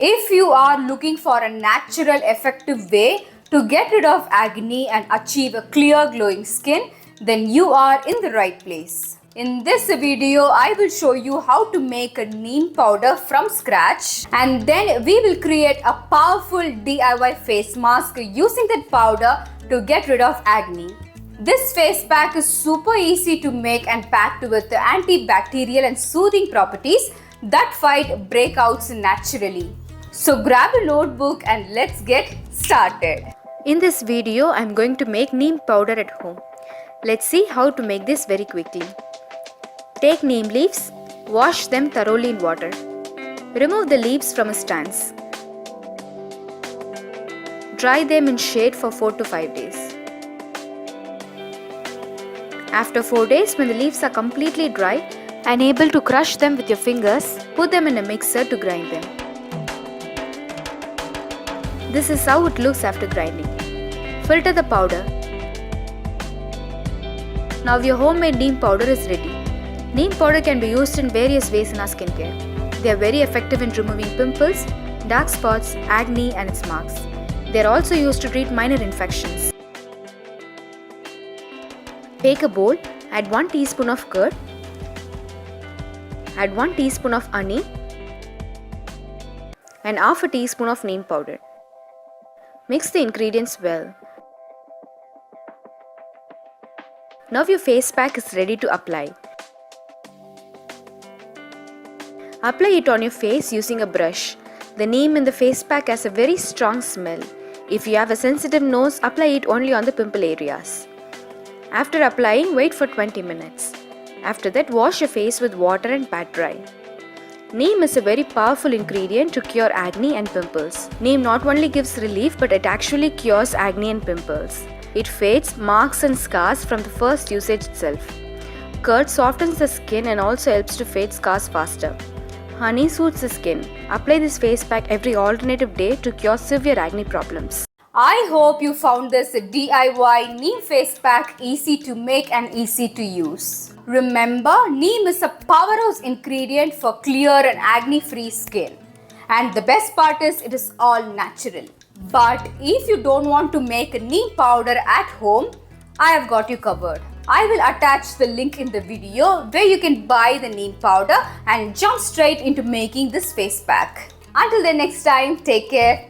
If you are looking for a natural, effective way to get rid of acne and achieve a clear, glowing skin, then you are in the right place. In this video, I will show you how to make a neem powder from scratch, and then we will create a powerful DIY face mask using that powder to get rid of acne. This face pack is super easy to make and packed with antibacterial and soothing properties that fight breakouts naturally. So grab a notebook and let's get started. In this video, I am going to make neem powder at home. Let's see how to make this very quickly. Take neem leaves, wash them thoroughly in water. Remove the leaves from a stance. Dry them in shade for 4 to 5 days. After 4 days, when the leaves are completely dry and able to crush them with your fingers, put them in a mixer to grind them. This is how it looks after grinding. Filter the powder. Now your homemade neem powder is ready. Neem powder can be used in various ways in our skincare. They are very effective in removing pimples, dark spots, acne and its marks. They are also used to treat minor infections. Take a bowl, add 1 teaspoon of curd, add 1 teaspoon of honey and half a teaspoon of neem powder. Mix the ingredients well. Now your face pack is ready to apply. Apply it on your face using a brush. The neem in the face pack has a very strong smell. If you have a sensitive nose, apply it only on the pimple areas. After applying, wait for 20 minutes. After that, wash your face with water and pat dry. Neem is a very powerful ingredient to cure acne and pimples. Neem not only gives relief, but it actually cures acne and pimples. It fades marks and scars from the first usage itself. Curd softens the skin and also helps to fade scars faster. Honey soothes the skin. Apply this face pack every alternative day to cure severe acne problems. I hope you found this DIY neem face pack easy to make and easy to use. Remember, neem is a powerhouse ingredient for clear and acne-free skin. And the best part is it is all natural. But if you don't want to make a neem powder at home, I have got you covered. I will attach the link in the video where you can buy the neem powder and jump straight into making this face pack. Until the next time, take care.